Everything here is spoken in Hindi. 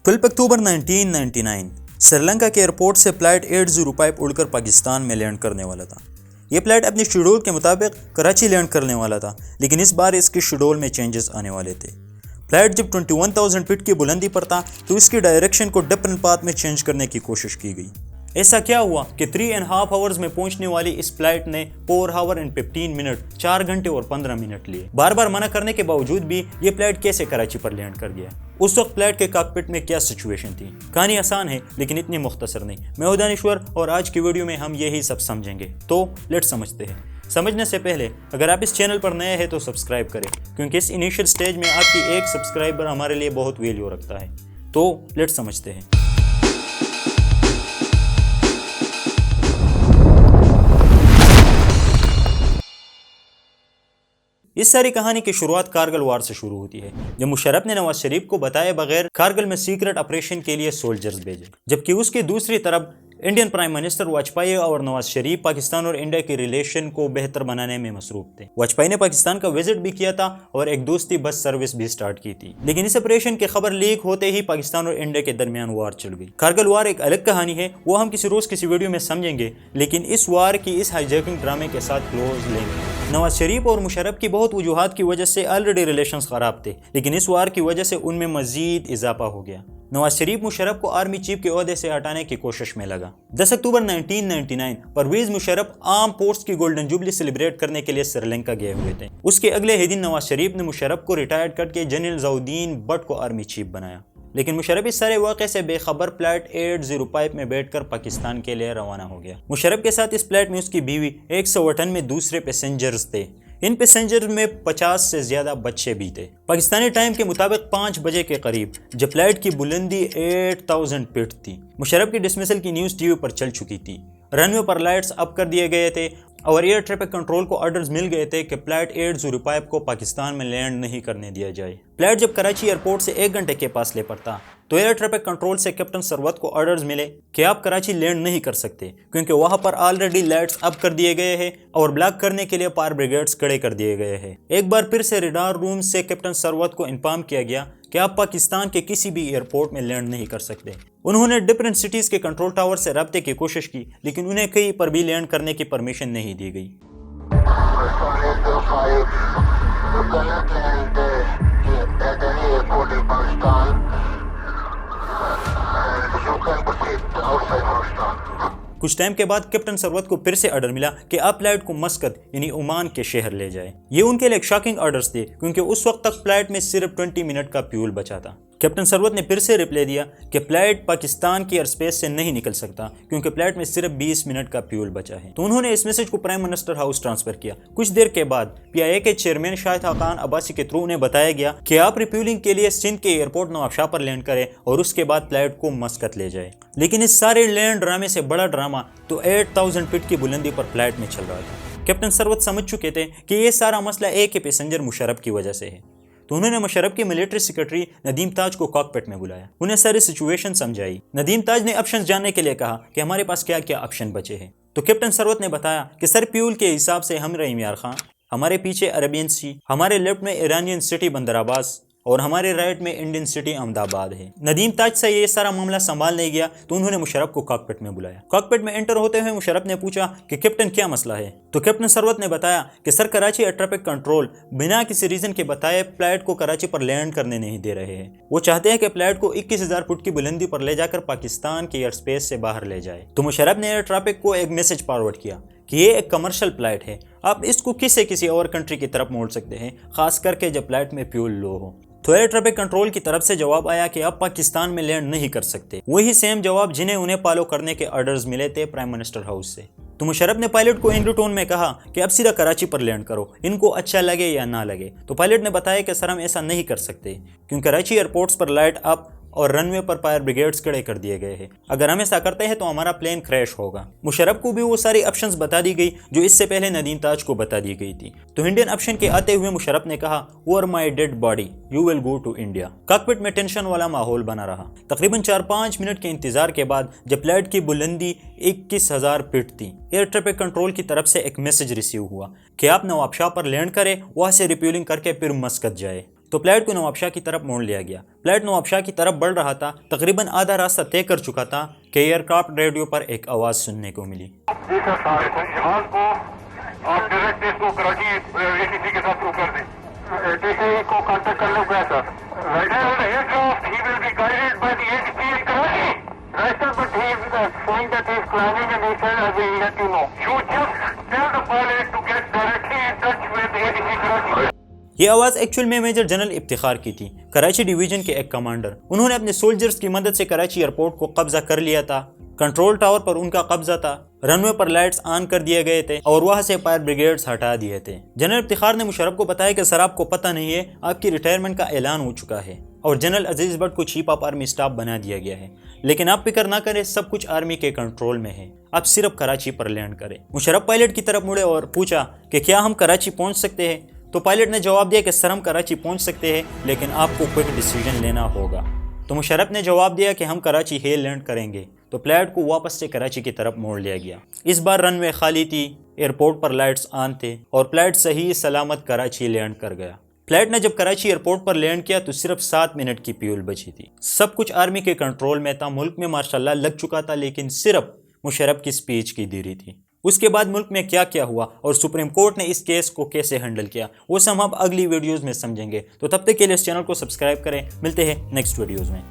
12 अक्टूबर 1999 श्रीलंका के एयरपोर्ट से फ्लाइट 805 उड़कर पाकिस्तान में लैंड करने वाला था। यह फ्लाइट अपने शेड्यूल के मुताबिक कराची लैंड करने वाला था, लेकिन इस बार इसके शेड्यूल में चेंजेस आने वाले थे। फ्लाइट जब 21,000 फीट की बुलंदी पर था तो इसकी डायरेक्शन को डिफरेंट पाथ में चेंज करने की कोशिश की गई। ऐसा क्या हुआ कि 3.5 आवर्स में पहुंचने वाली इस फ्लाइट ने 4 आवर एंड 15 मिनट 4 घंटे और 15 मिनट लिए। बार बार मना करने के बावजूद भी ये फ्लाइट कैसे कराची पर लैंड कर गया? उस वक्त फ्लाइट के कॉकपिट में क्या सिचुएशन थी? कहानी आसान है लेकिन इतनी मुख्तसर नहीं। मैं हूं दानिश्वर और आज की वीडियो में हम यही सब समझेंगे। तो लेट्स समझते हैं। समझने से पहले अगर आप इस चैनल पर नए हैं तो सब्सक्राइब करें, क्योंकि इस इनिशियल स्टेज में आपकी एक सब्सक्राइबर हमारे लिए बहुत वैल्यू रखता है। तो लेट्स समझते हैं। इस सारी कहानी की शुरुआत कारगिल वार से शुरू होती है, जब मुशर्रफ ने नवाज शरीफ को बताए बगैर कारगिल में सीक्रेट ऑपरेशन के लिए सोल्जर्स भेजे, जबकि उसकी दूसरी तरफ इंडियन प्राइम मिनिस्टर वाजपेयी और नवाज शरीफ पाकिस्तान और इंडिया के रिलेशन को बेहतर बनाने में मसरूफ थे। वाजपेयी ने पाकिस्तान का विजिट भी किया था और एक दोस्ती बस सर्विस भी स्टार्ट की थी, लेकिन इस ऑपरेशन की खबर लीक होते ही पाकिस्तान और इंडिया के दरमियान वार चल गई। कारगिल वार एक अलग कहानी है, वो हम किसी रोज किसी वीडियो में समझेंगे, लेकिन इस वार की इस हाईजैकिंग ड्रामे के साथ क्लोज लेंगे। नवाज शरीफ और मुशर्रफ की बहुत वजूहात की वजह से ऑलरेडी रिलेशंस खराब थे, लेकिन इस वार की वजह से उनमें मजीद इजाफा हो गया। नवाज शरीफ मुशर्रफ को आर्मी चीफ के ओहदे से हटाने की कोशिश में लगा। 10 अक्टूबर 1999 परवेज मुशर्रफ आर्म फोर्स की गोल्डन जुबली सेलिब्रेट करने के लिए श्रीलंका गए हुए थे। उसके अगले ही दिन नवाज शरीफ ने मुशर्रफ को रिटायर्ड करके जनरल ज़ियाउद्दीन भट्ट को आर्मी चीफ बनाया, लेकिन मुशर्रफ इस सारे वाक़े से बेखबर फ्लाइट 805 में बैठकर पाकिस्तान के लिए रवाना हो गया। मुशर्रफ के साथ इस फ्लाइट में उसकी बीवी 108 में दूसरे पैसेंजर्स थे। इन पैसेंजर में 50 से ज्यादा बच्चे भी थे। पाकिस्तानी टाइम के मुताबिक 5 बजे के करीब जब फ्लाइट की बुलंदी 8,000 फीट थी, मुशर्रफ की डिसमिसल की न्यूज़ टीवी पर चल चुकी थी। रनवे पर लाइट्स अप कर दिए गए थे और एयर ट्रैफिक कंट्रोल को ऑर्डर्स मिल गए थे कि फ्लाइट 805 को पाकिस्तान में लैंड नहीं करने दिया जाए। फ्लाइट जब कराची एयरपोर्ट से 1 घंटे के फासले पर था तो एयर ट्रैफिक कंट्रोल से कैप्टन सरवत को ऑर्डर्स मिले कि आप कराची लैंड नहीं कर सकते, क्योंकि वहां पर ऑलरेडी लाइट्स अप कर दिए गए हैं और ब्लॉक करने के लिए फायर ब्रिगेड्स खड़े कर दिए गए हैं। एक बार फिर से रडार रूम से कैप्टन सरवत को इन्फॉर्म किया गया कि आप पाकिस्तान के किसी भी एयरपोर्ट में लैंड नहीं कर सकते। उन्होंने डिफरेंट सिटीज के कंट्रोल टावर से रब्ते की कोशिश की, लेकिन उन्हें कहीं पर भी लैंड करने की परमिशन नहीं दी गई। कुछ टाइम के बाद कैप्टन सरवत को फिर से ऑर्डर मिला कि आप फ्लाइट को मस्कत यानी ओमान के शहर ले जाएं। ये उनके लिए एक शॉकिंग ऑर्डर्स थे, क्योंकि उस वक्त तक फ्लाइट में सिर्फ 20 मिनट का फ्यूल बचा था। कैप्टन सरवत ने फिर से रिप्लाई दिया कि फ्लाइट पाकिस्तान की एयर स्पेस से नहीं निकल सकता, क्योंकि फ्लाइट में सिर्फ 20 मिनट का फ्यूल बचा है। तो उन्होंने इस मैसेज को प्राइम मिनिस्टर हाउस ट्रांसफर किया। कुछ देर के बाद PIA के चेयरमैन शाहिद खान अब्बासी के थ्रू उन्हें बताया गया कि आप रिफ्यूलिंग के लिए सिंध के एयरपोर्ट नवाबशाह पर लैंड करें और उसके बाद फ्लाइट को मस्कत ले जाए। लेकिन इस सारे लैंड ड्रामे से बड़ा ड्रामा तो 8,000 फीट की बुलंदी पर फ्लाइट में चल रहा था। कैप्टन सरवत समझ चुके थे कि ये सारा मसला एक ही पैसेंजर मुशर्रफ की वजह से है, तो उन्होंने मुशर्रफ की मिलिट्री सेक्रेटरी नदीम ताज को कॉकपिट में बुलाया, उन्हें सारी सिचुएशन समझाई। नदीम ताज ने ऑप्शंस जानने के लिए कहा कि हमारे पास क्या क्या ऑप्शन बचे हैं। तो कैप्टन सरवत ने बताया कि सर फ्यूल के हिसाब से हम रहीम यार खान, हमारे पीछे अरेबियन सी, हमारे लेफ्ट में ईरानियन सिटी बंदर अब्बास और हमारे राइट में इंडियन सिटी अहमदाबाद है। नदीम ताज से ये सारा मामला संभाल नहीं गया, तो उन्होंने मुशर्रफ को कॉकपिट में बुलाया। कॉकपिट में एंटर होते हुए मुशर्रफ ने पूछा कि कैप्टन क्या मसला है? तो कैप्टन सरवत ने बताया कि sir Karachi air traffic control बिना किसी रीजन के बताए फ्लाइट को कराची पर लैंड करने नहीं दे रहे हैं। वो चाहते हैं कि फ्लाइट को 21,000 फुट की बुलंदी पर ले जाकर पाकिस्तान के एयर स्पेस से बाहर ले जाए। तो मुशर्रफ ने एयर ट्रैफिक को एक मैसेज फॉरवर्ड किया कि ये एक कमर्शियल फ्लाइट है, आप इसको किसी और कंट्री की तरफ मोड़ सकते हैं, खास करके जब फ्लाइट में फ्यूल लो हो। तो एयर ट्रैफिक कंट्रोल की तरफ से जवाब आया कि आप पाकिस्तान में लैंड नहीं कर सकते। वही सेम जवाब जिन्हें उन्हें फॉलो करने के ऑर्डर्स मिले थे प्राइम मिनिस्टर हाउस से। तो मुशर्रफ ने पायलट को एंग्री टोन में कहा कि अब सीधा कराची पर लैंड करो, इनको अच्छा लगे या ना लगे। तो पायलट ने बताया कि सर हम ऐसा नहीं कर सकते, क्योंकि कराची एयरपोर्ट्स पर लाइट अप और रनवे पर फायर ब्रिगेड्स खड़े कर दिए गए हैं। अगर हम ऐसा करते हैं तो हमारा प्लेन क्रैश होगा। मुशर्रफ को भी वो सारी ऑप्शंस बता दी गई जो इससे पहले नदीम ताज को बता दी गई थी। तो इंडियन ऑप्शन के आते हुए मुशर्रफ ने कहा, over my dead body you will go to India. Cockpit में टेंशन वाला माहौल बना रहा। तकरीबन 4-5 मिनट के इंतजार के बाद जब फ्लाइट की बुलंदी 21,000 फीट थी, एयर ट्रैफिक कंट्रोल की तरफ से एक मैसेज रिसीव हुआ कि आप नवाबशाह पर लैंड करें, वहां से रिफ्यूलिंग करके फिर मस्कत जाए। तो फ्लाइट को नवाबशाह की तरफ मोड़ लिया गया। फ्लाइट नवाबशाह की तरफ बढ़ रहा था। तकरीबन आधा रास्ता तय कर चुका था कि एयरक्राफ्ट रेडियो पर एक आवाज़ सुनने को मिली। आप डायरेक्ट इसको कराची एटीसी के साथ थ्रू कर दें। एटीसी को कांटेक्ट कर लो sir. Aircraft he will be guided by the ATC in Karachi. Right sir, but he is saying that he is planning and he said I will let you know. You just tell the pilot to get directly in touch with ATC Karachi. ये आवाज़ एक्चुअल में मेजर जनरल इफ्तिखार की थी, कराची डिवीजन के एक कमांडर। उन्होंने अपने सोल्जर्स की मदद से कराची एयरपोर्ट को कब्जा कर लिया था। कंट्रोल टावर पर उनका कब्जा था। रनवे पर लाइट्स ऑन कर दिए गए थे और वहां से फायर ब्रिगेड्स हटा दिए थे। जनरल इफ्तिखार ने मुशर्रफ को बताया कि सर आपको पता नहीं है, आपकी रिटायरमेंट का ऐलान हो चुका है और जनरल अजीज भट्ट को चीफ ऑफ आर्मी स्टाफ बना दिया गया है। लेकिन आप फिक्र ना करें, सब कुछ आर्मी के कंट्रोल में है, आप सिर्फ कराची पर लैंड करें। मुशर्रफ पायलट की तरफ मुड़े और पूछा कि क्या हम कराची पहुंच सकते हैं? तो पायलट ने जवाब दिया कि सर हम कराची पहुंच सकते हैं, लेकिन आपको क्विक डिसीजन लेना होगा। तो मुशर्रफ ने जवाब दिया कि हम कराची ही लैंड करेंगे। तो फ्लाइट को वापस से कराची की तरफ मोड़ लिया गया। इस बार रनवे खाली थी, एयरपोर्ट पर लाइट्स ऑन थे और फ्लाइट सही सलामत कराची लैंड कर गया। फ्लाइट ने जब कराची एयरपोर्ट पर लैंड किया तो सिर्फ 7 मिनट की फ्यूल बची थी। सब कुछ आर्मी के कंट्रोल में था, मुल्क में माशाल्लाह लग चुका था, लेकिन सिर्फ मुशर्रफ की स्पीच की देरी थी। उसके बाद मुल्क में क्या क्या हुआ और सुप्रीम कोर्ट ने इस केस को कैसे हैंडल किया, वो सब हम अगली वीडियोज़ में समझेंगे। तो तब तक के लिए इस चैनल को सब्सक्राइब करें। मिलते हैं नेक्स्ट वीडियोज़ में।